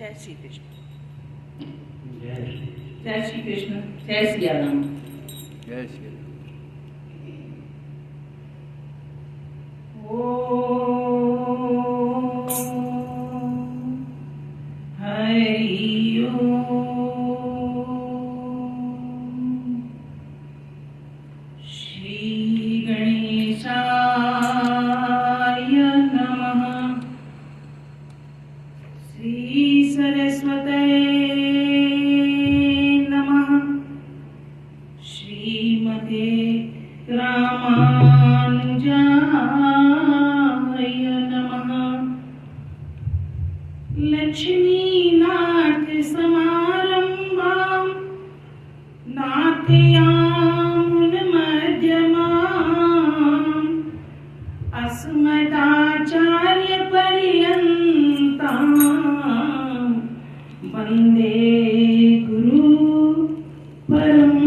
जय श्री कृष्ण। जय श्री कृष्ण। जय सिया राम। जय श्री राम। हरि ओम। श्री गणेशाय नमः। श्री सरस्वते नमः। श्रीमते रामानुजाय नमः। लक्ष्मीनाथ समारंभां नाथयामुन मध्यमाम् अस्मदाचार्य पर्यन्तां वन्दे गुरु परम्परां।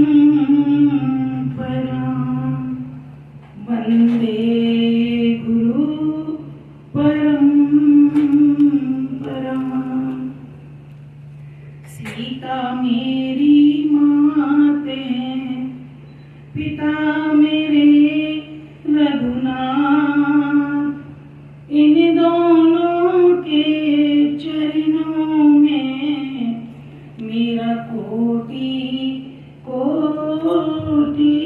वन्दे गुरु परम्परां। सीता मेरी मात है, पिता मेरे रघुनाथ। इन दोनों के चरणों में मेरा कोटि कोटि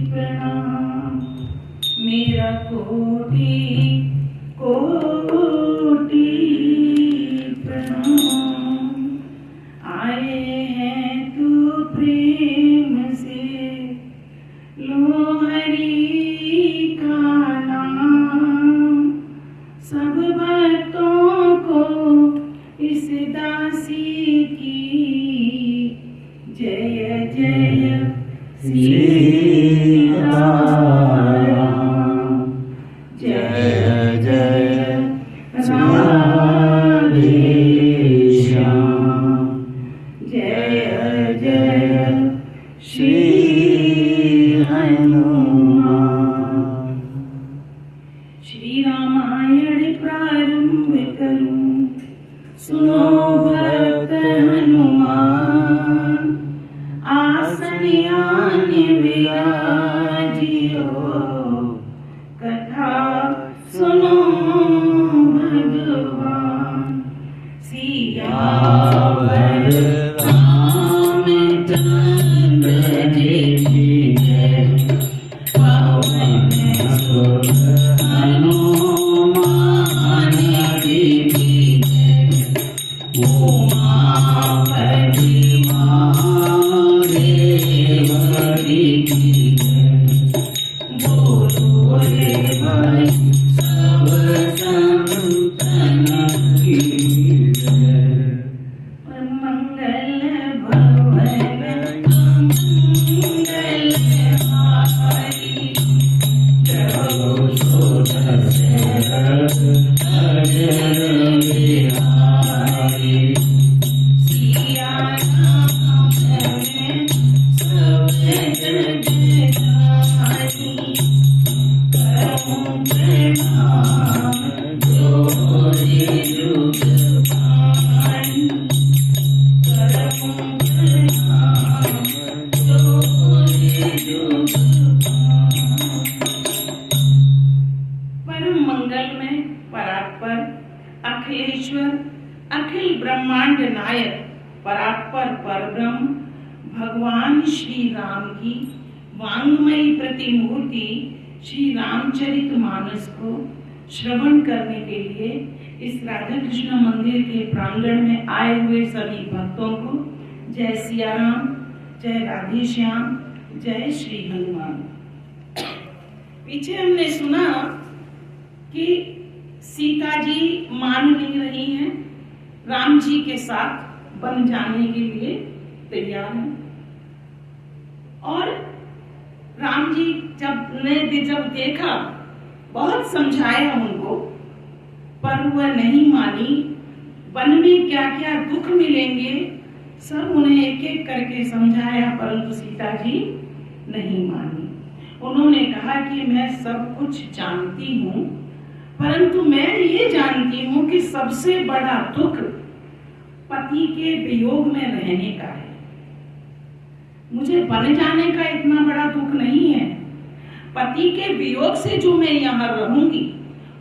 प्रणाम। मेरा कोटि कोटि प्रणाम। आए हैं तू प्रेम से, लो हरि का नाम। सब भक्तों को इस दासी की जय जय सीताराम। जय जय राधे श्याम। जय जय श्री हनुमान। श्री रामायण प्रारंभ करूं, सुनो भक्त हनुमान। आसन आने विराजियो, कथा सुनो भगवान। सियावर रामचंद्र जी की जय। पवन सुत हनुमान जी की जय। उमापति महादेव की जय। बोलो रे भाई सब संतन की जय। मंगल भवन मंगल हारी, प्रभु सुत अजर बिहारी। सिया राम चरण सब जग जानी, करऊं प्रणाम जोरी जुग पानी। करऊं प्रणाम जोरी जुग पानी। परम मंगल में परात्पर अखिलेश्वर अखिल ब्रह्मांड नायक परात्पर परब्रह्म भगवान श्री राम की वांग्मयी प्रतिमूर्ति श्री रामचरितमानस को श्रवण करने के लिए इस राधा कृष्ण मंदिर के प्रांगण में आए हुए सभी भक्तों को जय सिया राम, जय राधे श्याम, जय श्री हनुमान। पीछे हमने सुना कि सीता जी मान नहीं रही हैं, राम जी के साथ बन जाने के लिए तैयार हैं। और राम जी जब देखा, बहुत समझाया उनको, पर वह नहीं मानी। वन में क्या क्या दुख मिलेंगे सब उन्हें एक एक करके समझाया, परंतु सीता जी नहीं मानी। उन्होंने कहा कि मैं सब कुछ जानती हूँ, परंतु मैं ये जानती हूँ कि सबसे बड़ा दुख पति के वियोग में रहने का है। मुझे बन जाने का इतना बड़ा दुख नहीं है। पति के वियोग से जो मैं यहाँ रहूंगी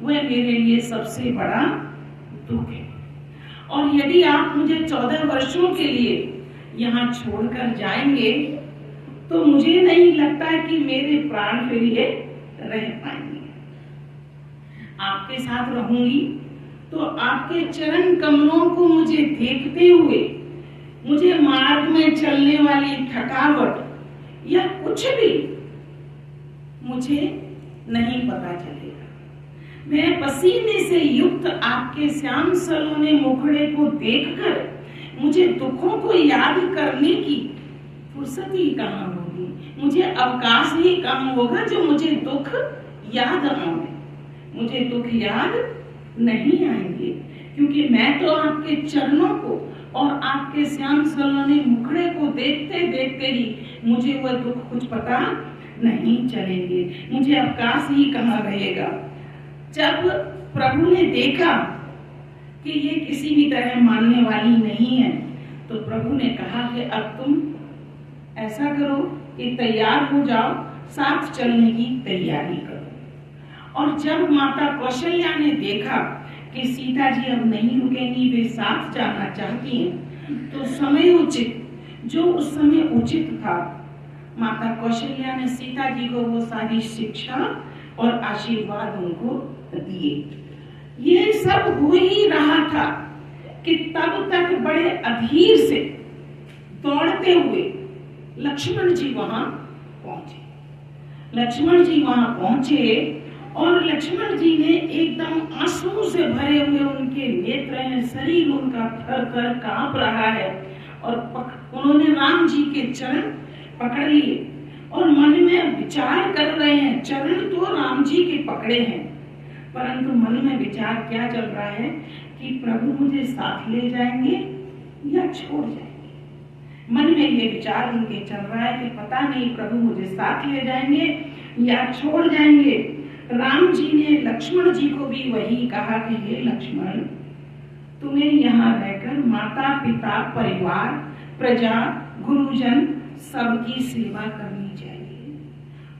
वह मेरे लिए सबसे बड़ा दुख है। और यदि आप मुझे 14 वर्षों के लिए यहाँ छोड़कर जाएंगे तो मुझे नहीं लगता कि मेरे प्राण फिर ये रह पाएंगे। आपके साथ रहूंगी तो आपके चरण कमलों को मुझे देखते हुए मुझे मार्ग में चलने वाली थकावट या कुछ भी मुझे नहीं पता चलेगा। मैं पसीने से युक्त आपके श्याम सलोने मुखड़े को देखकर मुझे दुखों को याद करने की फुर्सत ही कहाँ होगी, मुझे अवकाश ही कहाँ होगा जो मुझे दुख याद आए। मुझे दुख याद नहीं आएंगे क्योंकि मैं तो आपके चरणों को और आपके श्याम सलोने मुखड़े को देखते देखते ही मुझे वह दुख कुछ पता नहीं चलेंगे, मुझे अवकाश ही कहाँ रहेगा। जब प्रभु ने देखा कि ये किसी भी तरह मानने वाली नहीं है तो प्रभु ने कहा कि अब तुम ऐसा करो कि तैयार हो जाओ, साथ चलने की तैयारी करो। और जब माता कौशल्या ने देखा कि सीता जी अब नहीं रुकेंगी, वे साथ जाना चाहती हैं, तो समय उचित जो उस समय उचित था, माता कौशल्या ने सीता जी को वो सारी शिक्षा और आशीर्वाद उनको दिए। ये सब हो ही रहा था कि तब तक बड़े अधीर से दौड़ते हुए लक्ष्मण जी वहां पहुंचे। लक्ष्मण जी वहां पहुंचे और लक्ष्मण जी ने एकदम आंसुओं से भरे हुए उनके नेत्र हैं, शरीर उनका थर थर कांप रहा है और उन्होंने राम जी के चरण पकड़ लिए और मन में विचार कर रहे हैं। चरण तो राम जी के पकड़े हैं परंतु मन में विचार क्या चल रहा है कि प्रभु मुझे साथ ले जाएंगे या छोड़ जाएंगे। मन में ये विचार उनके चल रहा है कि पता नहीं प्रभु मुझे साथ ले जाएंगे या छोड़ जाएंगे। राम जी ने लक्ष्मण जी को भी वही कहा कि हे लक्ष्मण, तुम्हें यहाँ रहकर माता पिता परिवार प्रजा गुरुजन सबकी सेवा करनी चाहिए।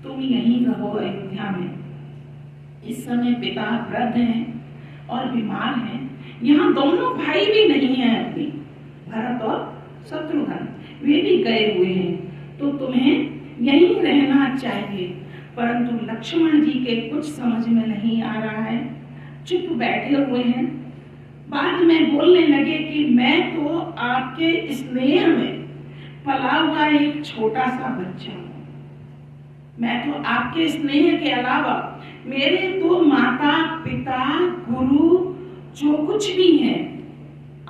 तुम यहीं रहो अयोध्या में। इस समय पिता वृद्ध हैं और बीमार हैं। यहाँ दोनों भाई भी नहीं हैं अपने, भरत और शत्रुघ्न, वे भी गए हुए हैं, तो तुम्हें यहीं रहना चाहिए। परंतु लक्ष्मण जी के कुछ समझ में नहीं आ रहा है, चुप बैठे हुए हैं। बाद में बोलने लगे कि मैं तो आपके स्नेह में पला हुआ एक छोटा सा बच्चा हूँ। मैं तो आपके स्नेह के अलावा मेरे तो माता पिता गुरु जो कुछ भी हैं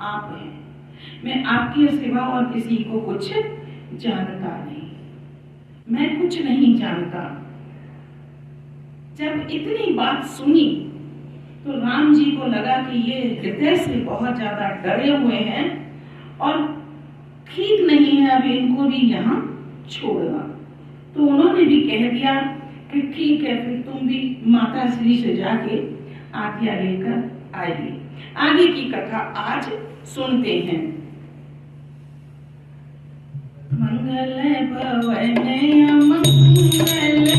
आप हैं। मैं आपके सिवा और किसी को कुछ जानता नहीं, मैं कुछ नहीं जानता। जब इतनी बात सुनी तो राम जी को लगा कि ये हृदय से बहुत ज्यादा डरे हुए हैं और ठीक नहीं है अब इनको भी यहाँ छोड़ना। तो उन्होंने भी कह दिया कि ठीक है, फिर तुम भी माता श्री से जाके आज्ञा लेकर आइए। आगे की कथा आज सुनते हैं। मंगल भवन मंगल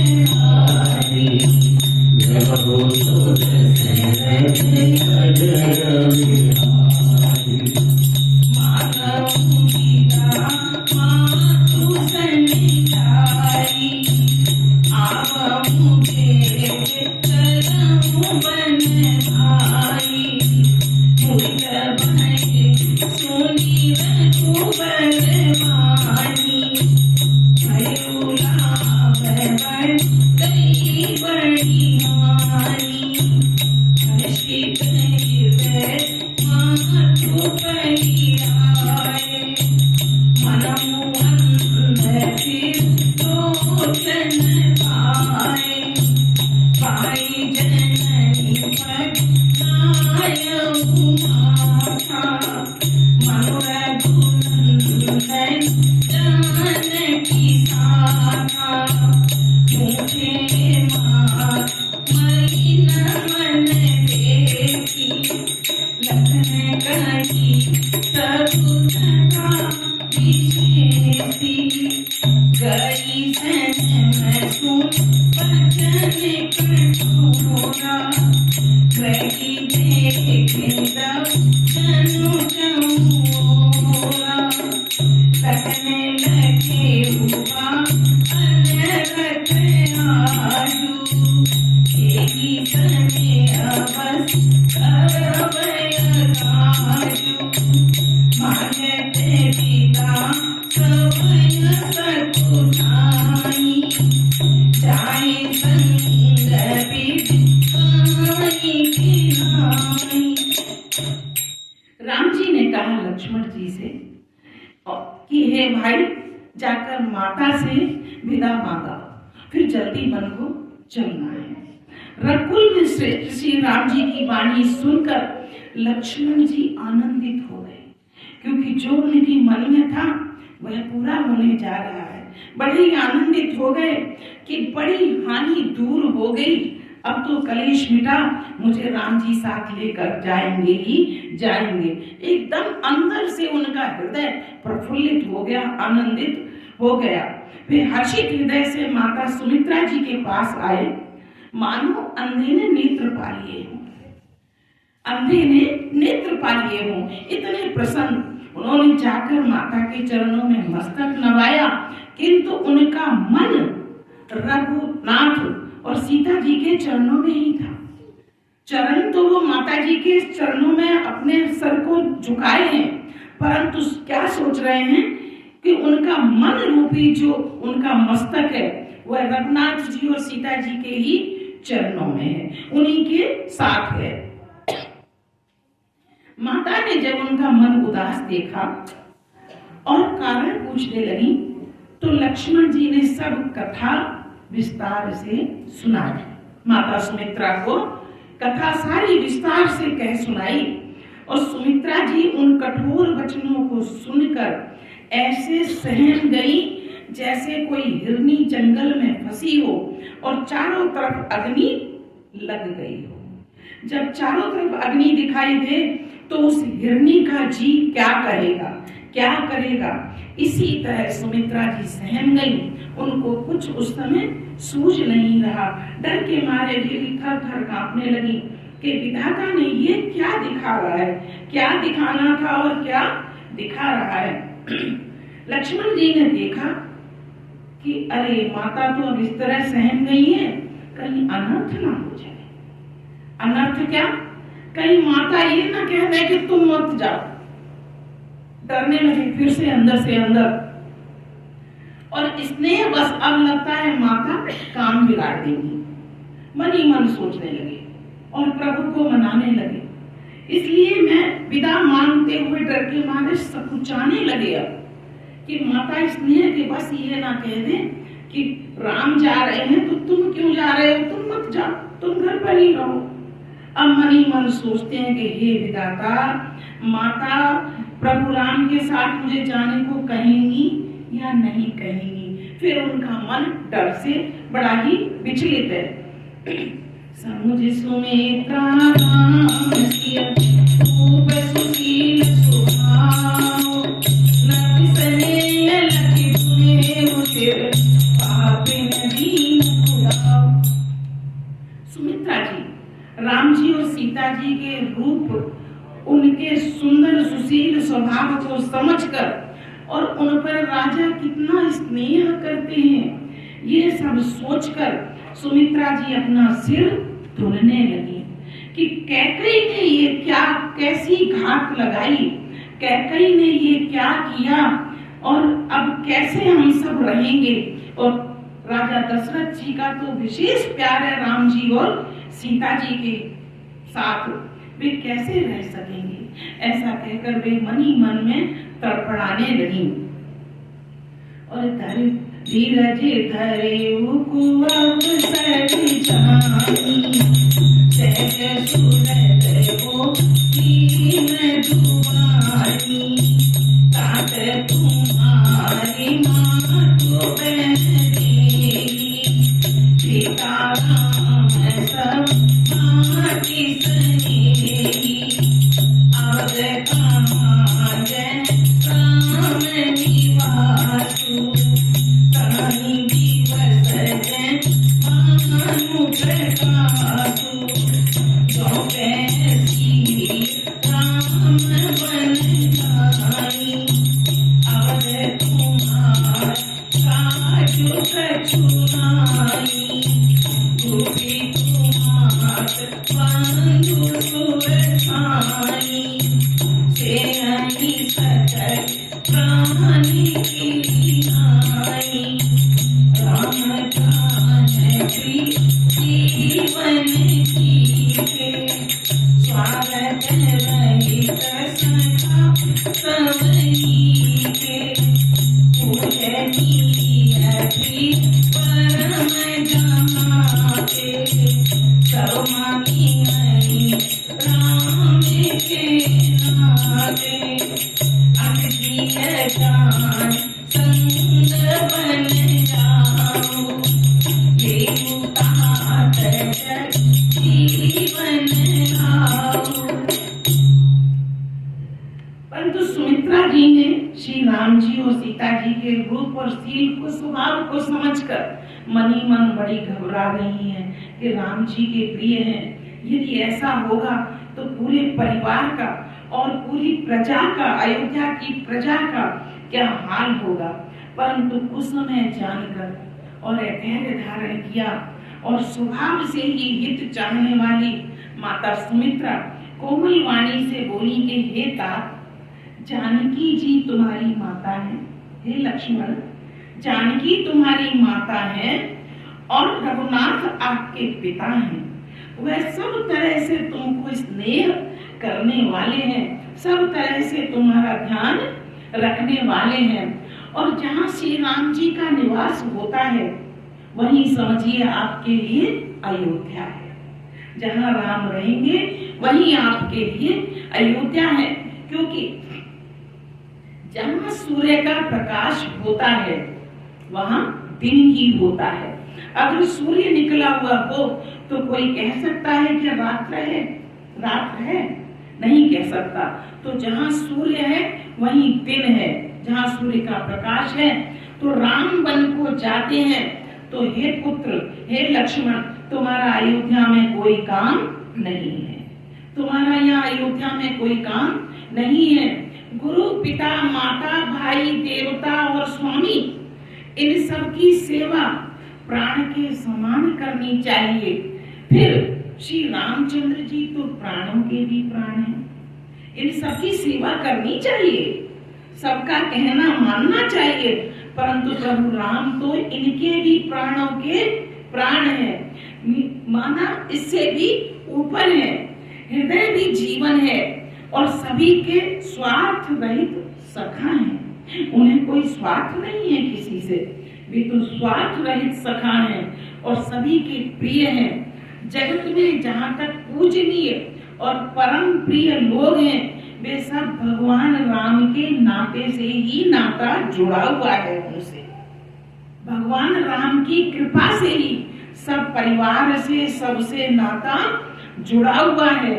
मुझे माँ महीना कठोरा ग्रही देखे तब जनु चौरा कहने लगे हुआ अनरत आयु यही सने अवस करवय आयु मानते पिता सबय सकुनाई जाए संग बिकाई किनाई। राम जी ने कहा लक्ष्मण जी से कि हे भाई, जाकर माता से विदा मांगा, फिर जल्दी मन को चलना है। रघुकुल में श्री राम जी की वाणी सुनकर लक्ष्मण जी आनंदित हो गए, क्योंकि जो उनके मन में था वह पूरा होने जा रहा है। बड़े ही आनंदित हो गए कि बड़ी हानि दूर हो गई, अब तो कलेश मिटा, मुझे राम जी साथ लेकर जाएंगे ही जाएंगे। एकदम अंदर से उनका हृदय प्रफुल्लित हो गया, आनंदित हो गया। वे हर्षित हृदय से माता सुमित्रा जी के पास आए, मानो अंधे ने नेत्र पा लिए हों, अंधे ने नेत्र पा लिए हों, इतने प्रसन्न। उन्होंने जाकर माता के चरणों में मस्तक नवाया, किंतु उनका मन रघुनाथ और सीता जी के चरणों में ही था। चरण तो वो माता जी के चरणों में अपने सर को झुकाए हैं, परंतु क्या सोच रहे हैं कि उनका मन रूपी जो उनका मस्तक है वह रघुनाथ जी और सीता जी के ही चरणों में है, उन्हीं के साथ है। माता ने जब उनका मन उदास देखा और कारण पूछने लगी, तो लक्ष्मण जी ने सब कथा विस्तार से सुनाई। माता सुमित्रा को कथा सारी विस्तार से कह सुनाई, और सुमित्रा जी उन कठोर वचनों को सुनकर ऐसे सहम गई जैसे कोई हिरनी जंगल में फंसी हो और चारों तरफ अग्नि लग गई हो। जब चारों तरफ अग्नि दिखाई दे तो उस हिरनी का जी क्या करेगा, क्या करेगा। इसी तरह सुमित्रा जी सहम गई, उनको कुछ उस समय सूझ नहीं रहा। डर के मारे वे थर थर कांपने लगी कि विधाता ने ये क्या दिखा रहा है, क्या दिखाना था और क्या दिखा रहा है। लक्ष्मण जी ने देखा कि अरे माता तो अब इस तरह सहम गई है, कहीं अनर्थ ना हो जाए। अनर्थ क्या, कहीं माता ये ना कह दे कि तुम मत जाओ। डरने लगे फिर से अंदर, और स्नेह बस अब लगता है माता काम बिगाड़ देगी। मन ही मन सोचने लगे और प्रभु को मनाने लगे। इसलिए मैं विदा मांगते हुए डर के मारे सकुचाने लगे अब कि माता स्नेह के बस ये ना कह दे कि राम जा रहे हैं तो तुम क्यों जा रहे हो, तुम मत जाओ, तुम घर पर ही रहो। अब मन ही मन सोचते हैं कि हे विधाता, माता प्रभु राम के साथ मुझे जाने को कहेंगी या नहीं कहेंगी। फिर उनका मन डर से बड़ा ही विचलित है। समुझ सुमित्रा राम सिय खूब सुशील सुभाव, नति सनेह लखि सुमेरु सिर, पापिन दीन पुराव। सुमित्रा जी राम जी और सीता जी के रूप, उनके सुंदर सुशील स्वभाव को समझकर और उन पर राजा कितना स्नेह करते हैं, ये सब सोचकर सुमित्रा जी अपना सिर धुलने लगी कि कैकई ने ये क्या, कैसी घात लगाई, कैकई ने ये क्या किया और अब कैसे हम सब रहेंगे। और राजा दशरथ जी का तो विशेष प्यार है राम जी और सीता जी के साथ, वे कैसे रह सकेंगे। ऐसा कहकर वे मन ही मन में तड़पड़ाने लगी। और धीरज धरे अवसर जानी, सहज सुरत हो कीन जुबानी, तात तुम्हारी मातु बहरी, पिता राम सब माटी सनेही, अब कहाँ जय राम निवासु, ताहि दिवस जय परंतु सुमित्रा जी ने श्री राम जी और सीता जी के रूप और शील को स्वभाव को समझकर मनी मन बड़ी घबरा रही हैं कि राम जी के प्रिय हैं। यदि ऐसा होगा तो पूरे परिवार का और पूरी प्रजा का, अयोध्या की प्रजा का क्या हाल होगा। परंतु कुछ समय जानकर और धैर्य धारण किया और स्वभाव से ही हित चाहने वाली माता सुमित्रा कोमल वाणी से बोली कि हे तात, जानकी जी तुम्हारी माता है। हे लक्ष्मण, जानकी तुम्हारी माता है और रघुनाथ आपके पिता हैं। वह सब तरह से तुमको स्नेह करने वाले हैं, सब तरह से तुम्हारा ध्यान रखने वाले हैं। और जहाँ श्री राम जी का निवास होता है वही समझिए आपके लिए अयोध्या है। जहाँ राम रहेंगे वही आपके लिए अयोध्या है, क्योंकि जहाँ सूर्य का प्रकाश होता है वहाँ दिन ही होता है। अगर सूर्य निकला हुआ हो तो कोई कह सकता है कि रात है? नहीं कह सकता। तो जहाँ सूर्य है वहीं दिन है, जहाँ सूर्य का प्रकाश है। तो राम वन को जाते हैं तो हे पुत्र, हे लक्ष्मण, तुम्हारा अयोध्या में कोई काम नहीं है, तुम्हारा यहाँ अयोध्या में कोई काम नहीं है। गुरु, पिता, माता, भाई, देवता और स्वामी, इन सब की सेवा प्राण के समान करनी चाहिए। फिर श्री रामचंद्र जी तो प्राणों के भी प्राण हैं, इन सब की सेवा करनी चाहिए, सबका कहना मानना चाहिए। परंतु प्रभु राम तो इनके भी प्राणों के प्राण हैं, माना इससे भी ऊपर है, हृदय भी जीवन है और सभी के स्वार्थ रहित सखा हैं। उन्हें कोई स्वार्थ नहीं है किसी से, वे तो स्वार्थ रहित सखा हैं और सभी के प्रिय हैं। जगत में जहाँ तक पूजनीय और परम प्रिय लोग हैं वे सब भगवान राम के नाते से ही नाता जुड़ा हुआ है उनसे। भगवान राम की कृपा से ही सब परिवार से, सबसे नाता जुड़ा हुआ है।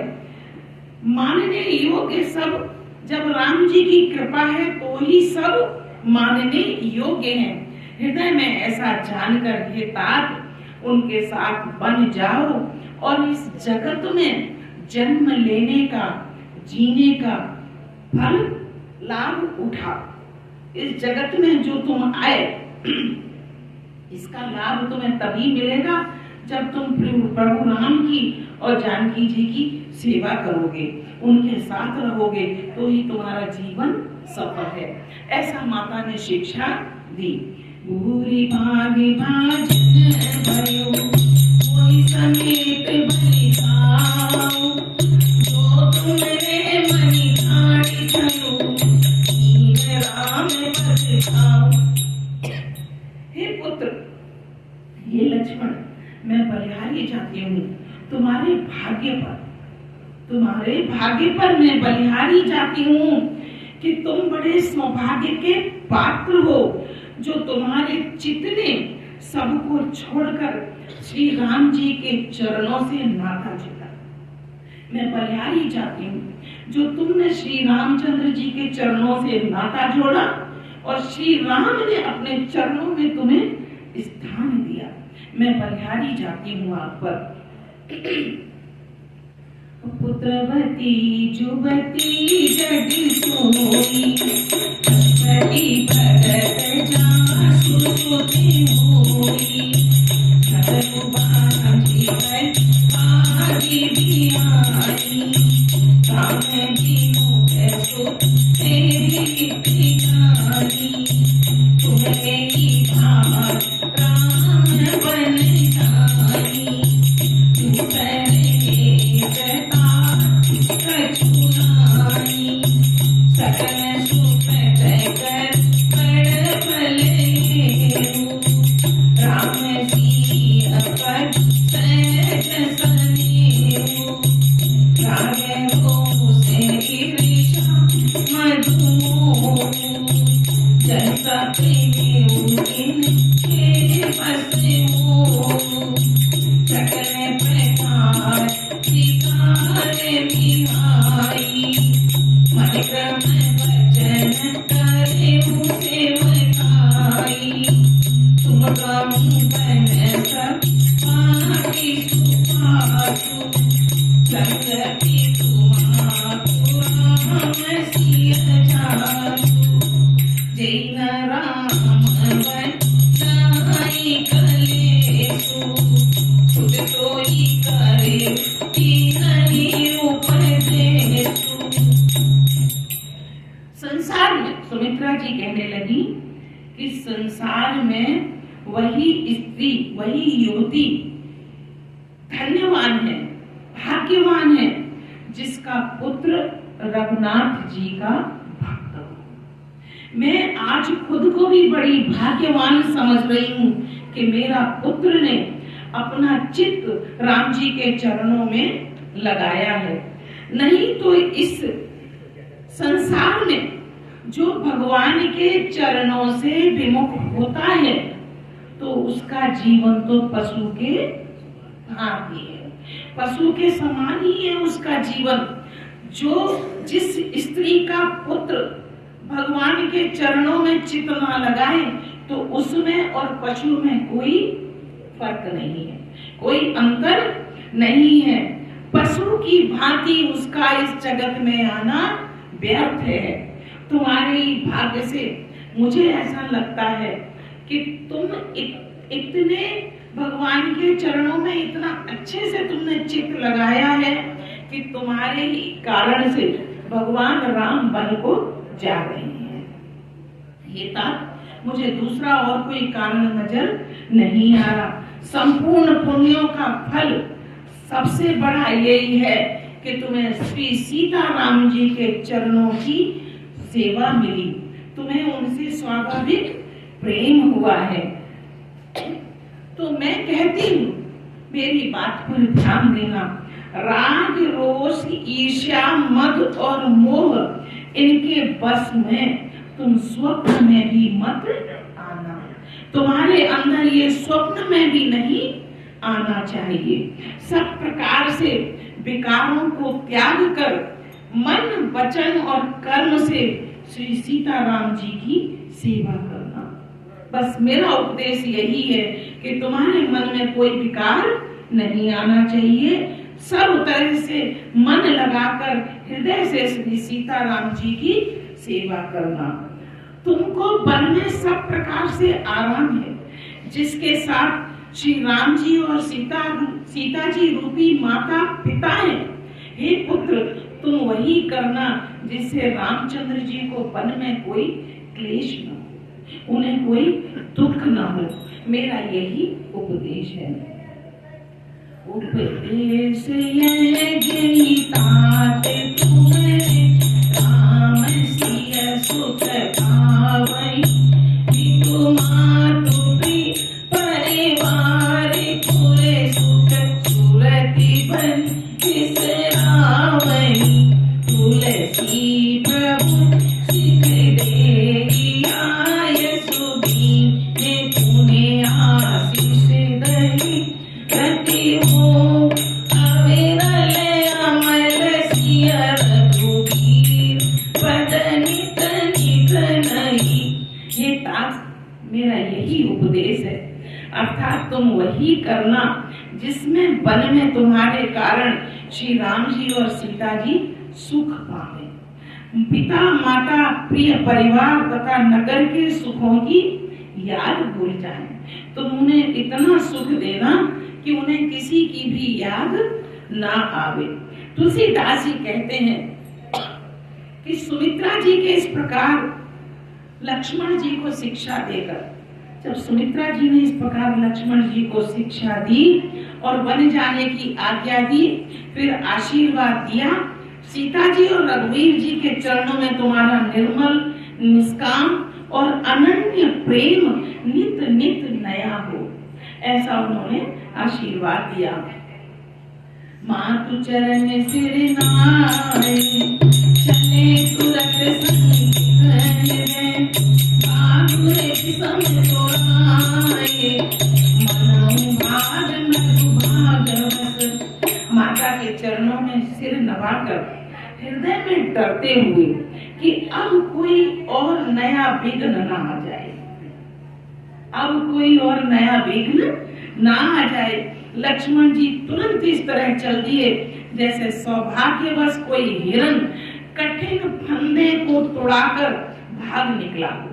मानने योग्य सब, जब राम जी की कृपा है तो ही सब मानने योग्य हैं। हृदय में ऐसा जानकर हे तात, उनके साथ बन जाओ और इस जगत में जन्म लेने का, जीने का फल लाभ उठाओ। इस जगत में जो तुम आए इसका लाभ तुम्हें तभी मिलेगा जब तुम प्रभु राम की और जानकी जी की सेवा करोगे, उनके साथ रहोगे, तो ही तुम्हारा जीवन सफल है। ऐसा माता ने शिक्षा दी। भूरी भागी भाजन भयो, कोई समेत बलि खाओ, जो तुमरे मनि ठाढ़ि थयो, कीन राम बस खाओ। हे पुत्र, हे लक्ष्मण, मैं बलिहारी जाती हूँ तुम्हारे भाग्य पर मैं बलिहारी जाती हूँ कि तुम बड़े सौभाग्य के पात्र हो, जो तुम्हारे चित्त ने सबको छोड़कर श्री राम जी के चरणों से नाता जोड़ा। मैं बलिहारी जाती हूँ जो तुमने श्री रामचंद्र जी के चरणों से नाता जोड़ा और श्री राम ने अपने चरणों में तुम्हें स्थान दिया। मैं बलिहारी जाती हूँ आप पर। पुत्रवती जुवती जगी सोई, भगवती भगत जासु सुधि होई। भगवान जीवन आदि बियाई, काम की मुख सुख तेरी प्रियाई। तुम्हें भार राम बन जाई, तू करे जता कछुनाई। सकल सुख कर बड़ भलेऊ, राम सिया पर सहज सनेऊ। रागे हो से ईर्षा मधुमोह, जैसा प्रेम इनके बसे हो। सकल प्रकार शिकार बिहाई, मन क्रम वचन करे सेवकाई। तुम कम बन सब पापी सुपासु, संगति तुम्हारू राम सिया जासु। जैन राम बचाई कलेसु, खुद सोई करे तीनहि उपदेसु। संसार में सुमित्रा जी कहने लगी कि संसार में वही स्त्री, वही युवती धन्यवान है, भाग्यवान है, जिसका पुत्र रघुनाथ जी का भक्त हो। मैं आज खुद को भी बड़ी भाग्यवान समझ रही हूँ कि मेरा पुत्र ने अपना चित्त राम जी के चरणों में लगाया है। नहीं तो इस संसार में जो भगवान के चरणों से विमुख होता है तो उसका जीवन तो पशु के भांति है, पशु के समान ही है उसका जीवन। जो जिस स्त्री का पुत्र भगवान के चरणों में चित्त ना लगाए तो उसमें और पशु में कोई फर्क नहीं है, कोई अंतर नहीं है। पशु की भांति उसका इस जगत में आना व्यर्थ है। तुम्हारे भाग्य से मुझे ऐसा लगता है कि तुम इतने भगवान के चरणों में इतना अच्छे से तुमने चित्त लगाया है कि तुम्हारे ही कारण से भगवान राम बन को जा रहे हैं। ये बात मुझे दूसरा और कोई कारण नजर नहीं आ रहा। संपूर्ण पुण्यों का फल सबसे बड़ा यही है कि तुम्हें श्री सीता राम जी के चरणों की सेवा मिली, तुम्हें उनसे स्वाभाविक प्रेम हुआ है। तो मैं कहती हूँ मेरी बात पर ध्यान देना। राग, रोष, ईर्ष्या, मद और मोह इनके बस में तुम स्वप्न में भी मत आना। तुम्हारे अंदर ये स्वप्न में भी नहीं आना चाहिए। सब प्रकार से विकारों को त्याग कर मन, वचन और कर्म से श्री सीताराम जी की सेवा करना। बस मेरा उपदेश यही है कि तुम्हारे मन में कोई विकार नहीं आना चाहिए। सब तरह से मन लगाकर हृदय से श्री सीताराम जी की सेवा करना। तुमको वन में सब प्रकार से आराम है, जिसके साथ श्री राम जी और सीता जी रूपी माता पिता है। हे पुत्र, तुम वही करना जिससे रामचंद्र जी को वन में कोई क्लेश न हो, उन्हें कोई दुख न हो। मेरा यही उपदेश है। उपदेश यही तात तुम्हें राम सिय सुख पावई, मातु परिवार पूरे सुख सुरति बन बिसरावई। तुलसी प्रभु सिख देई आय सुदीने, पुण्य आशीष दई रति हो अविरल अमर सिय रघुवीर बदनित नित नई। ये ताज मेरा यही उपदेश है। अर्थात तुम तुम वही करना जिसमें वन में तुम्हारे कारण श्री राम जी और सीता जी सुख पावे। पिता माता प्रिय परिवार तथा नगर के सुखों की याद भूल जाए। तुम उन्हें इतना सुख देना कि उन्हें किसी की भी याद ना आवे। तुलसीदास जी कहते हैं कि सुमित्रा जी के इस प्रकार लक्ष्मण जी को शिक्षा देकर, जब सुमित्रा जी ने इस प्रकार लक्ष्मण जी को शिक्षा दी और वन जाने की आज्ञा दी, फिर आशीर्वाद दिया, सीता जी और रघुवीर जी के चरणों में तुम्हारा निर्मल निष्काम और अनन्य प्रेम नित नित नया हो, ऐसा उन्होंने आशीर्वाद दिया। मातु चरण सिर नाय चले तुरत संग आगुरे सम तोड़ाए मनो भाग मधु भागवत। माता के चरणों में सिर नवाकर हृदय में डरते हुए कि अब कोई और नया विघ्न ना आ जाए, अब कोई और नया विघ्न ना आ जाए, लक्ष्मण जी तुरंत इस तरह चल दिए जैसे सौभाग्यवश कोई हिरण कठिन फंदे को तोड़ाकर भाग निकला हो,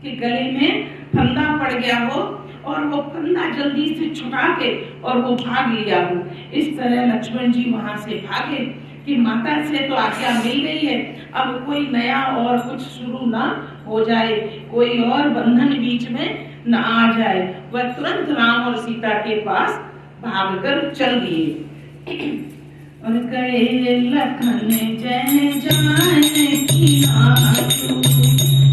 कि गले में फंदा पड़ गया हो और वो फंदा जल्दी से छुटा के और वो भाग लिया हो। इस तरह लक्ष्मण जी वहां से भागे कि माता से तो आज्ञा मिल गई है, अब कोई नया और कुछ शुरू ना हो जाए, कोई और बंधन बीच में न आ जाए। वह तुरंत राम और सीता के पास भागकर चल दिए और गए लखन जय जानकी नाथू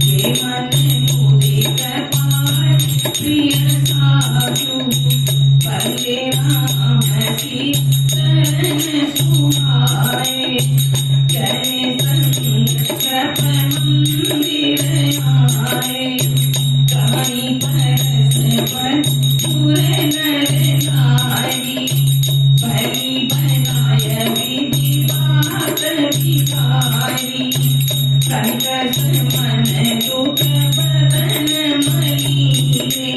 के मन मुदित पाय प्रिय साधु पल्ले राम की चरण सुहाए जय संकट मंदिर आए कहीं बरस पर पूरे नर नारी भली बनाय विधि बात विकारी संकट मन दुख बदन मलिने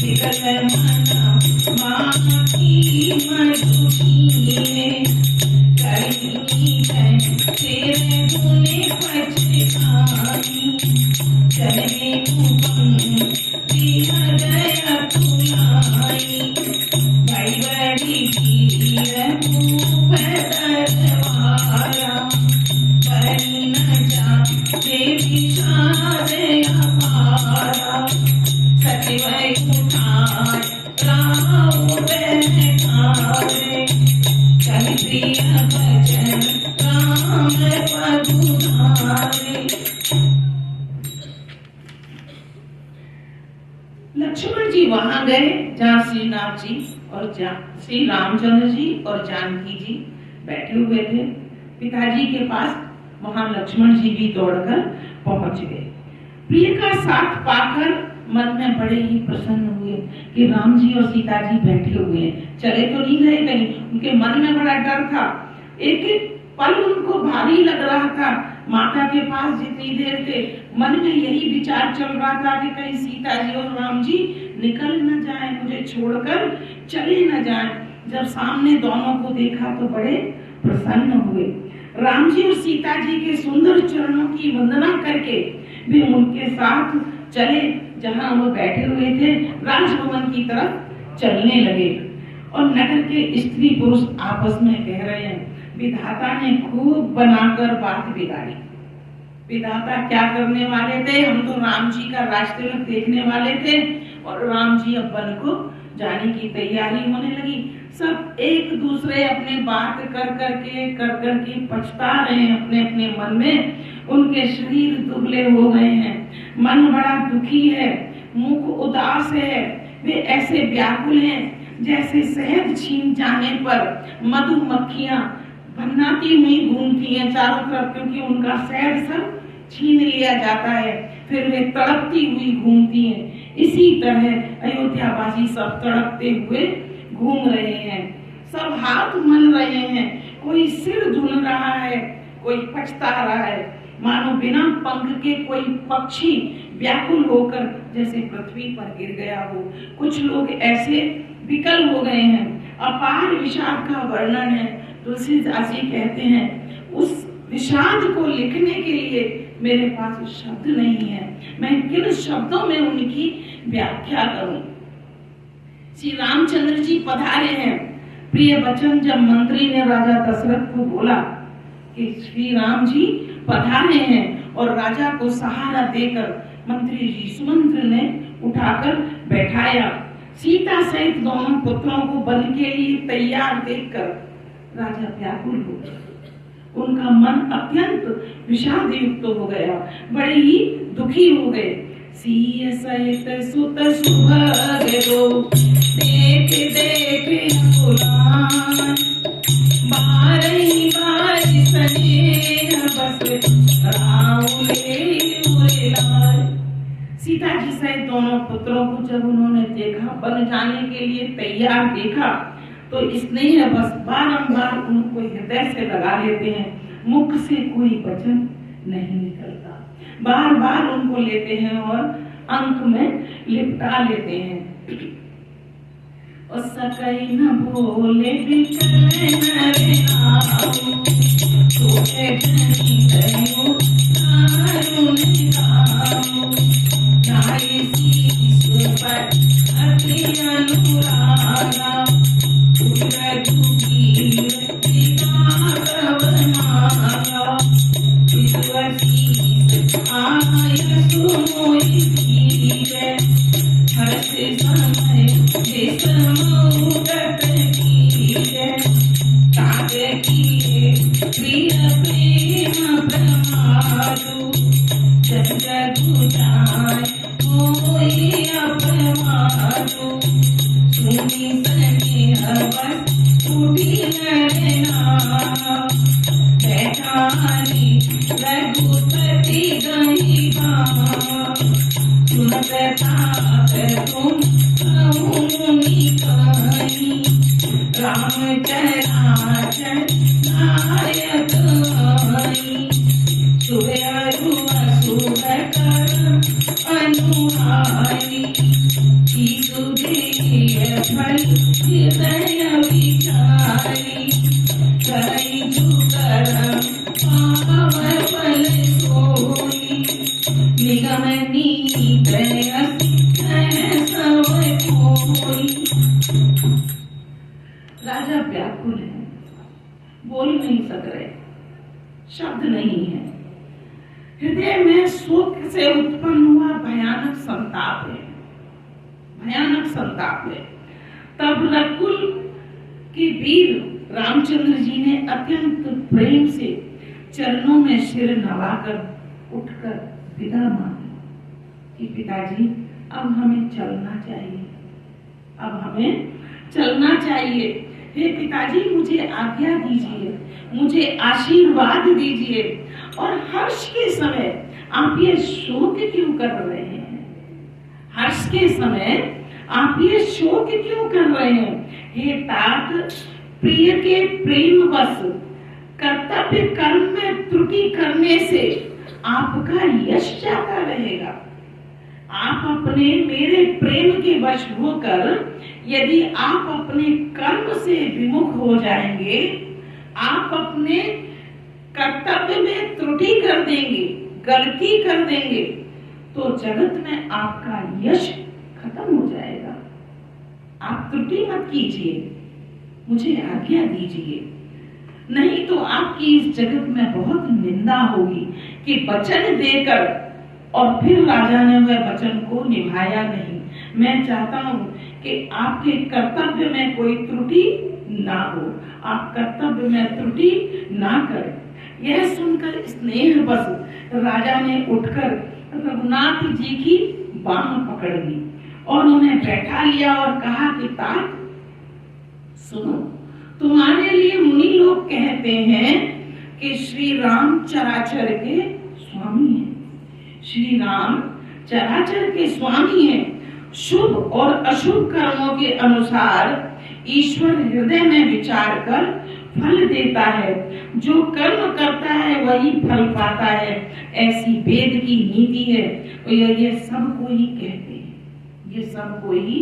विकट मना माही मधुकीने करनी है तेरे गुने पछतानी चले कुपम प्रिय दया तुलाई भाई बड़ी वीर भूप दरवारा बड़ी न जा देवी सारे अपारा सचिव उठाए राम बैठाए कवि प्रिय भजन राम पधुराए। लक्ष्मण जी वहां गए जहाँ श्रीनाथ जी और श्री रामचंद्र जी और जानकी जी बैठे हुए थे। पिताजी के पास वहां लक्ष्मण जी भी दौड़कर पहुंच गए। प्रिय का साथ पाकर मन में बड़े ही प्रसन्न हुए कि राम जी और सीता जी बैठे हुए हैं, चले तो नहीं गए कहीं। उनके मन में बड़ा डर था, एक एक पल उनको भारी लग रहा था। माता के पास जितनी देर थे मन में यही विचार चल रहा था कि कहीं सीता जी और राम जी निकल न जाए, मुझे छोड़कर चले न जाए। जब सामने दोनों को देखा तो बड़े प्रसन्न हुए। राम जी और सीता जी के सुंदर चरणों की वंदना करके वे उनके साथ चले जहां वो बैठे हुए थे, राजभवन की तरफ चलने लगे। और नगर के स्त्री पुरुष आपस में कह रहे हैं, विधाता ने खूब बनाकर बात बिगाड़ी। विधाता क्या करने वाले थे, हम तो राम जी का राजतिलक देखने वाले थे और राम जी अब वन को जाने की तैयारी होने लगी। सब एक दूसरे अपने बात कर करके पछता रहे हैं अपने अपने मन में। उनके शरीर दुबले हो गए हैं, मन बड़ा दुखी है, मुख उदास है। वे ऐसे व्याकुल हैं जैसे शहद छीन जाने पर मधुमक्खियां भन्नाती हुई घूमती हैं चारों तरफ, क्योंकि उनका शहद सब छीन लिया जाता है, फिर वे तड़पती हुई घूमती हैं। इसी तरह अयोध्यावासी सब तड़पते हुए घूम रहे हैं, सब हाथ मल रहे हैं, कोई सिर धुल रहा है, कोई पछता रहा है। मानो बिना पंख के कोई पक्षी व्याकुल होकर जैसे पृथ्वी पर गिर गया हो। कुछ लोग ऐसे विकल हो गए हैं। अपार विषाद का वर्णन है। तुलसीदास जी कहते हैं उस विषाद को लिखने के लिए मेरे पास शब्द नहीं है, मैं किन शब्दों में उनकी व्याख्या करूं। श्री रामचंद्र जी पधारे हैं। प्रिय वचन जब मंत्री ने राजा दशरथ को बोला कि श्री राम जी पधारे हैं और राजा को सहारा देकर मंत्री जी सुमंत्र ने उठाकर बैठाया। सीता सहित दोनों पुत्रों को वन के लिए तैयार देखकर राजा व्याकुल हो गए। उनका मन अत्यंत विषाद युक्त हो गया, बड़े ही दुखी हो गए। सीय सहित सुत सुभग दो देख देख अकुलान, बारही बारी स्नेह बस राउले उरेलाय। सीता जी सहित दोनों पुत्रों को जब उन्होंने देखा, बन जाने के लिए तैयार देखा, तो स्नेह बस बारंबार उनको हृदय से लगा लेते हैं। मुख से कोई वचन नहीं निकलता, बार बार उनको लेते हैं और अंक में लिपटा लेते हैं। और सकई न बोले बिचल नरे आओ, तोहे धनी कहो दारुण गाओ, नाई शीश पर अति अनुरागा, राजा व्याकुल है, बोल नहीं सक रहे, शब्द नहीं है। हृदय में शोक से उत्पन्न हुआ भयानक संताप है, भयानक संताप है। तब रकुल के वीर रामचंद्र जी ने अत्यंत प्रेम से चरणों में सिर नवाकर उठकर विदा मांगी कि पिताजी अब हमें चलना चाहिए, अब हमें चलना चाहिए। हे पिताजी मुझे आज्ञा दीजिए, मुझे आशीर्वाद दीजिए। और हर्ष के समय आप ये शोक क्यों कर रहे हैं? हर्ष के समय आप ये शोक क्यों कर रहे हैं? हे तात, प्रिय के प्रेम वश कर्तव्य कर्म में त्रुटि करने से आपका यश जाता रहेगा। आप अपने मेरे प्रेम के वश होकर यदि आप अपने कर्म से विमुख हो जाएंगे, आप अपने कर्तव्य में त्रुटि कर देंगे, गलती कर देंगे, तो जगत में आपका यश खत्म हो जाएगा। आप त्रुटि मत कीजिए, मुझे आज्ञा दीजिए, नहीं तो आपकी इस जगत में बहुत निंदा होगी कि वचन देकर और फिर राजा ने वह वचन को निभाया नहीं। मैं चाहता हूँ कि आपके कर्तव्य में कोई त्रुटि ना हो, आप कर्तव्य में त्रुटि ना करें। यह सुनकर स्नेह बस राजा ने उठकर रघुनाथ जी की बाह पकड़ ली और उन्हें बैठा लिया और कहा कि तात सुनो, तुम्हारे लिए मुनि लोग कहते हैं कि श्री राम चराचर के स्वामी हैं। श्री राम चराचर के स्वामी हैं। शुभ और अशुभ कर्मों के अनुसार ईश्वर हृदय में विचार कर फल देता है, जो कर्म करता है वही फल पाता है, ऐसी वेद की नीति है। तो ये सबको ही कहते हैं, ये सबको ही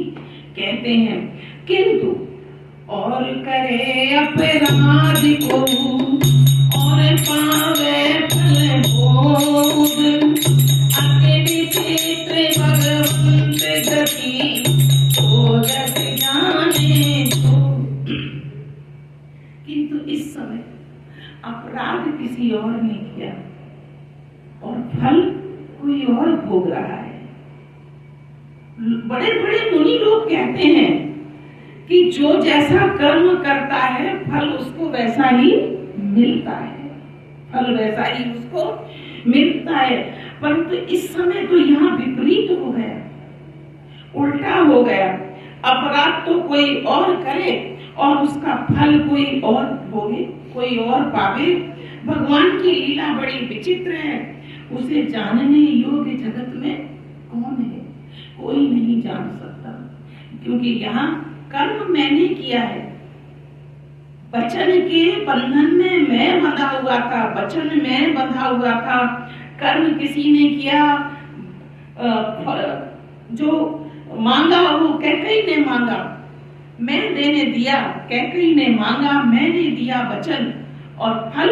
कहते हैं। किंतु और करे अपराध को और पावे फल भोग, आगे विचित्र भगवंत गति तो जग जाने दो। किंतु इस समय अपराध किसी और ने किया और फल कोई और भोग रहा है। बड़े बड़े मुनि लोग कहते हैं कि जो जैसा कर्म करता है फल उसको वैसा ही मिलता है, फल वैसा ही उसको मिलता है। परंतु इस समय तो यहाँ विपरीत हो गया, उल्टा हो गया। अपराध तो कोई और करे और उसका फल कोई और भोगे, कोई और पावे। भगवान की लीला बड़ी विचित्र है, उसे जानने योग्य जगत में कौन है? कोई नहीं जान सकता, क्योंकि यहाँ कर्म मैंने किया है। वचन के बंधन में मैं बंधा हुआ था, वचन में बंधा हुआ था। कर्म किसी ने किया, जो मांगा वो कैकेयी ने मांगा, मैं देने दिया, कैकेयी ने मांगा, मैंने दिया वचन, और फल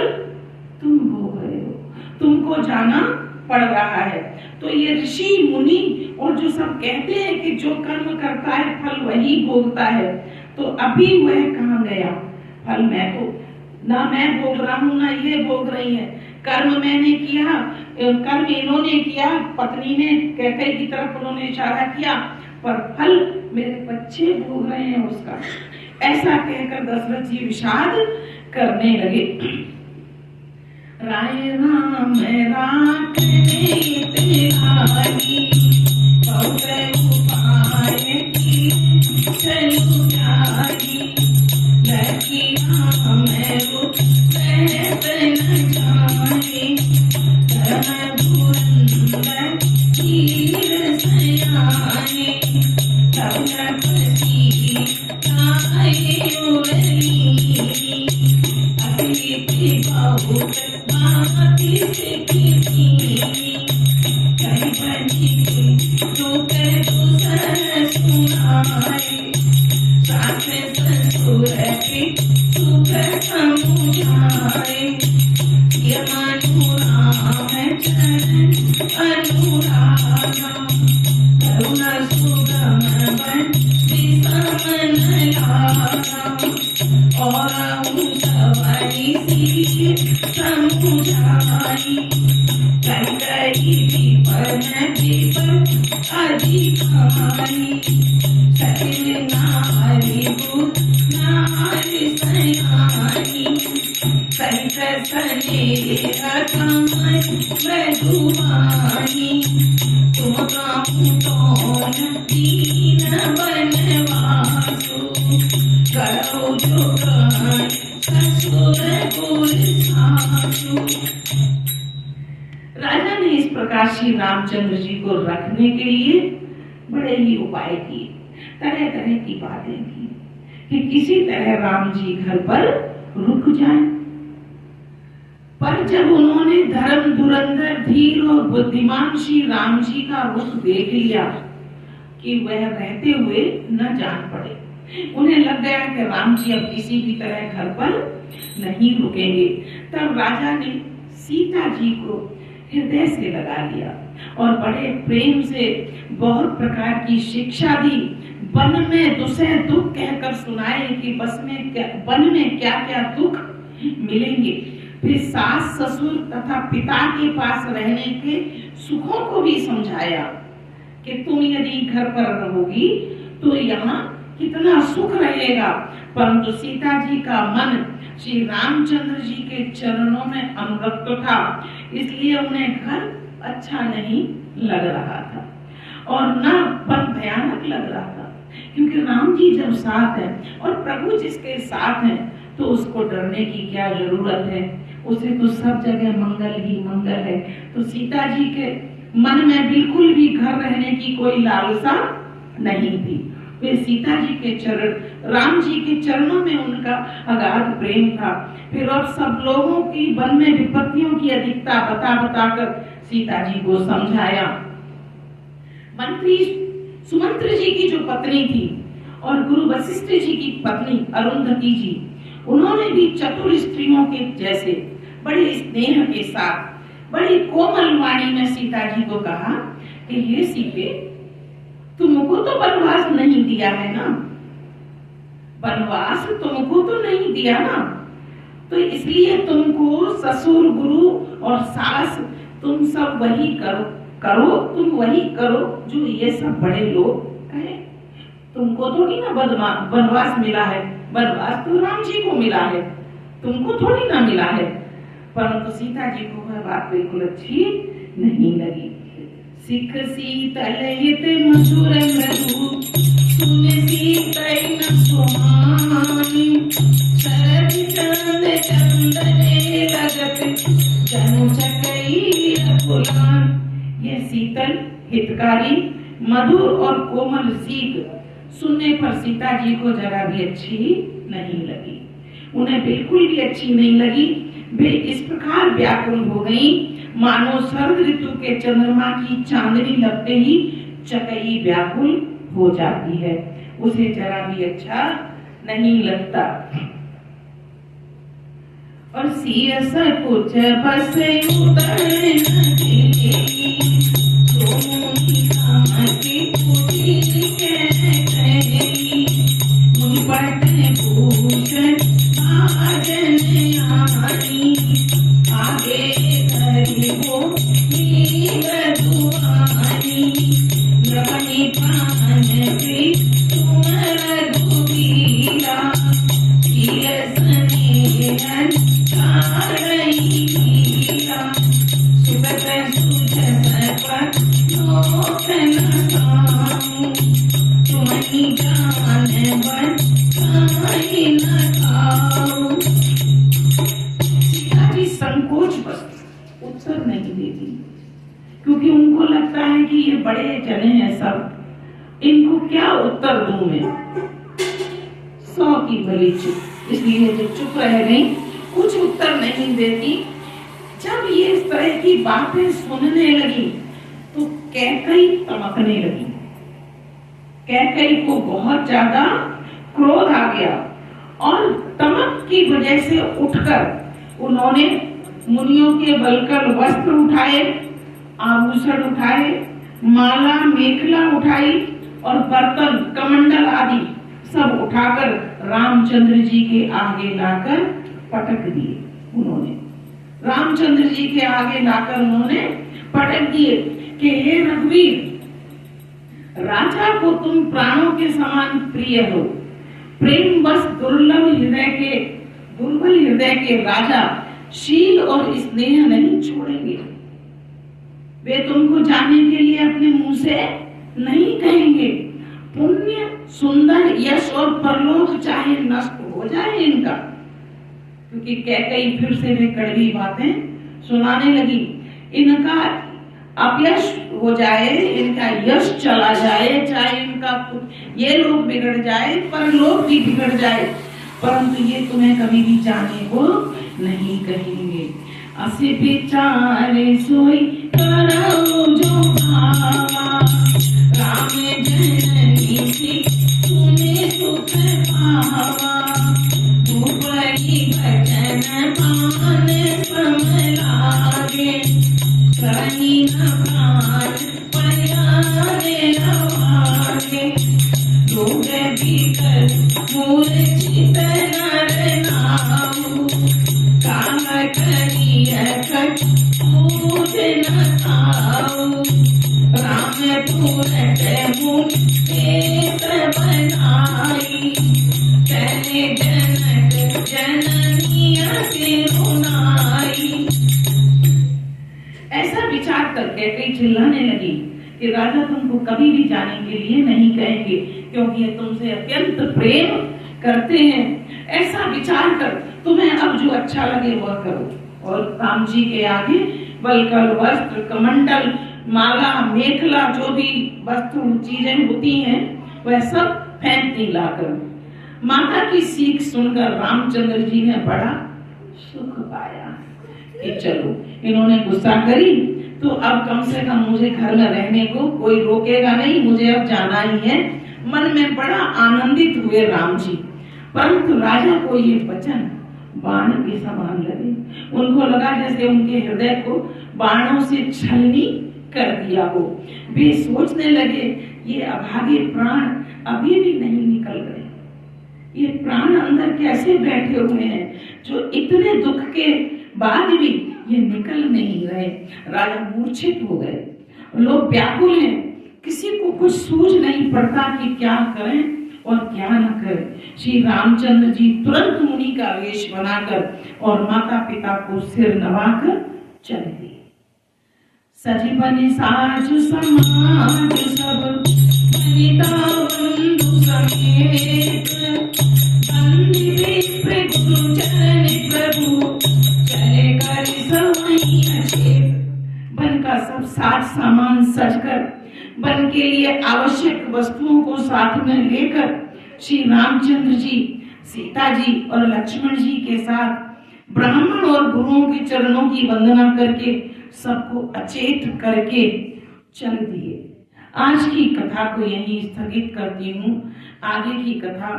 तुम भोग रहे हो, तुमको जाना पड़ रहा है। तो ये ऋषि मुनि और जो सब कहते हैं कि जो कर्म करता है फल वही भोगता है, तो अभी वह कहाँ गया? फल मैं तो ना मैं भोग रहा हूँ ना ये भोग रही है। कर्म मैंने किया, कर्म इन्होंने किया, पत्नी ने कैकेयी की तरफ उन्होंने इशारा किया, पर फल मेरे बच्चे भोग रहे हैं उसका। ऐसा कहकर दशरथ जी विषाद करने लगे। राय राम राखने तेराई, बहुत उपाय की चलू जाई, लकी राम रूप सहत न जाए, धर्म धुरंधर वीर सयाने, तवनपति ताये उरली, अतिथि बहुत बाती सिखी, कहीं बनी तो कर दूसर सुनाए, सास ससुर के सुख समुझाए, ये अनुराग चरण अनुरागा, करुणा सुगम बन विषमन लागा, और सवारी सी समुझाई, कैकेयी विपन विपन अधिकारी, सचिव नारी बुध नारी सयानी, सहित स्नेह कमल मधुबानी, तुम कामुक दीन बनवासु, करो जुगान ससुर गुर सासु। राजा ने इस प्रकार श्री रामचंद्र जी को रखने के लिए बड़े ही उपाय किए, तरह तरह की बातें की कि किसी तरह राम जी घर पर रुक जाएं। पर जब उन्होंने धर्म धुरंधर धीर और बुद्धिमान श्री राम जी का रुख देख लिया कि वह रहते हुए न जान पड़े, उन्हें लग गया कि राम जी अब किसी भी तरह घर पर नहीं रुकेंगे। तब राजा ने सीता जी को हृदय से लगा लिया और बड़े प्रेम से बहुत प्रकार की शिक्षा दी। वन में दुसह दुख कहकर सुनाए कि वन में क्या क्या दुख मिलेंगे। फिर सास ससुर तथा पिता के पास रहने के सुखों को भी समझाया कि तुम यदि घर पर रहोगी तो यहाँ कितना सुख रहेगा। परंतु सीता जी का मन श्री रामचंद्र जी के चरणों में अनुरक्त था, इसलिए उन्हें घर अच्छा नहीं लग रहा था और न वन भयानक लग रहा था, क्योंकि राम जी जब साथ हैं और प्रभु जिसके साथ हैं तो उसको डरने की क्या जरूरत है, उसे तो सब जगह मंगल ही मंगल है। तो सीता जी के मन में बिल्कुल भी घर रहने की कोई लालसा नहीं थी। वे सीता जी के चरण, राम जी के चरणों में उनका अगाध प्रेम था। फिर अब सब लोगों की वन में विपत्तियों की अधिकता बता बताकर सीता जी को समझाया। मंत्री सुमंत्र जी की जो पत्नी थी और गुरु वशिष्ठ जी की पत्नी अरुंधति जी, उन्होंने भी चतुर स्त्रियों के जैसे बड़े स्नेह के साथ बड़ी कोमल वाणी में सीता जी को कहा कि हे सीते, तुमको तो वनवास नहीं दिया है ना, वनवास तुमको तो नहीं दिया ना, तो इसलिए तुमको ससुर गुरु और सास तुम सब वही करो, तुम वही करो जो ये सब बड़े लोग कहें। तुमको थोड़ी ना वनवास मिला है, वनवास तो राम जी को मिला है, तुमको थोड़ी ना मिला है। परंतु सीता जी को वह बात बिल्कुल अच्छी नहीं लगी। सिख सीतल हित मधुर मधु, सुन सीतै न सुहानी, सरज चंद चंदने लगत, जनु चकई फुलान। ये शीतल, हितकारी, मधुर और कोमल सीख सुनने पर सीता जी को जरा भी अच्छी नहीं लगी। उन्हें बिल्कुल भी अच्छी नहीं लगी। वे इस प्रकार व्याकुल हो गईं, मानो शरद ऋतु के चंद्रमा की चांदनी लगते ही चकई व्याकुल हो जाती है, उसे जरा भी अच्छा नहीं लगता। और सियस कुछ बस उतर नदी, सोनी कामती कुटी कहई, मुनिपट भूषण आजन आनी, आगे करिबो नीर दुआनी, नवनी पान भी तुमर दुबीरा, सियसनेरन तारईरा, सुगत सुजस पर लोकन कामू, तुमनी जान बन काई न खाऊ। सीता जी संकोच बस उत्तर नहीं देती, क्योंकि उनको लगता है कि ये बड़े जने हैं सब, इनको क्या उत्तर दूं मैं। 100 की भली चुप, इसलिए जो चुप रह गई, कुछ उत्तर नहीं देती। जब ये इस तरह की बातें सुनने लगी तो कैकई तमकने लगी। कैकई को बहुत ज्यादा क्रोध आ गया और तमक की वजह से उठकर उन्होंने मुनियों के वल्कल वस्त्र उठाए, आभूषण उठाए, माला मेखला उठाई और बर्तन कमंडल आदि सब उठाकर रामचंद्र जी के आगे लाकर पटक दिए। उन्होंने रामचंद्र जी के आगे लाकर उन्होंने पटक दिए कि हे रघुवीर, राजा को तुम प्राणों के समान प्रिय हो, प्रेम बस दुर्बल हृदय के राजा शील और स्नेह नहीं छोड़ेंगे। वे तुमको जाने के लिए अपने मुंह से नहीं कहेंगे। पुण्य, सुंदर, यश और परलोक चाहे नष्ट हो जाए इनका, क्योंकि कैकई फिर से वे कड़वी बातें सुनाने लगी। इनका अपयश हो जाए, इनका यश चला जाए, चाहे इनका ये लोग बिगड़ जाए, परलोक भी बिगड़ जाए, परंतु ये तुम्हें कभी भी जाने को नहीं कहेंगे। असे विचारे सोई करो जो भावा, राम जननी सी तुम्हें सुख पावा, भूपति भजन पान समलागे, कहीं न प्राण पयारे लवागे, लोग भीतर मूर्छित नर नाऊ, काम करिय कट पूज न ताऊ, राम तुरत मुनि केस बनाई, चले जनक जननी सिरुनाई। ऐसा विचार करके कई चिल्लाने लगी कि राजा तुमको कभी भी जाने के लिए नहीं कहेंगे, क्योंकि ये तुमसे अत्यंत प्रेम करते हैं। ऐसा विचार कर तुम्हें अब जो अच्छा लगे वह करो। और राम जी के आगे वल्कल वस्त्र, कमंडल, माला, मेखला, जो भी वस्त्र चीजें होती हैं वह सब फेंक दी लाकर। माता की सीख सुनकर रामचंद्र जी ने बड़ा सुख पाया कि चलो इन्होंने गुस्सा करी तो अब कम से कम मुझे घर में रहने को कोई रोकेगा नहीं, मुझे अब जाना ही है। मन में बड़ा आनंदित हुए राम जी। परंतु राजा को ये वचन बाण के समान लगे। उनको लगा जैसे उनके हृदय को बाणों से छलनी कर दिया हो। वे सोचने लगे ये अभागे प्राण अभी भी नहीं निकल गए, ये प्राण अंदर कैसे बैठे हुए हैं जो इतने दुख के बाद भी ये निकल नहीं रहे। राजा मूर्छित हो गए, लोग व्याकुल हैं, किसी को कुछ सूझ नहीं पड़ता कि क्या करें और क्या न करें। श्री रामचंद्र जी तुरंत मुनि का वेश बनाकर और माता पिता को सिर नवाकर चले गए। सजीवनि साजु समाज सब वनिता बंधु समेत, बंदिवे प्रभु चरण प्रभु चले कर सवई अचेत। वन का सब साज सामान सजकर वन के लिए आवश्यक वस्तुओं को साथ में लेकर श्री रामचंद्र जी, सीता जी और लक्ष्मण जी के साथ ब्राह्मण और गुरुओं के चरणों की वंदना करके सबको अचेत करके चल दिए। आज की कथा को यहीं स्थगित करती हूँ। आगे की कथा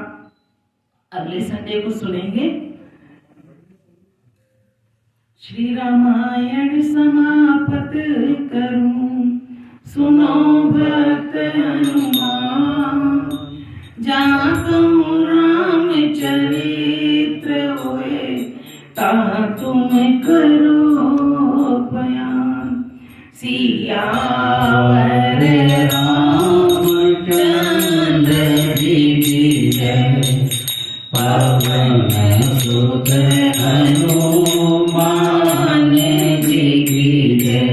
अगले संडे को सुनेंगे। श्री रामायण समाप्त करूं, सुनो भक्त हनुमान, जहाँ कहूँ राम चरित्र होए ता तुम करो बयान। सियावर रामचंद्र जी की जय, पवन सुत हनुमान जी की जय,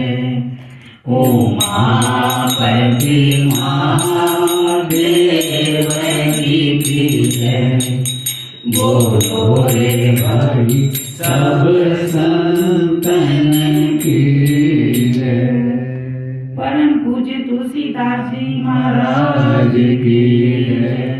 उमापति महादेव की जय। बोलो रे भाई सब संतन की जय। परम पूज्य तुलसीदास जी महाराज की जय।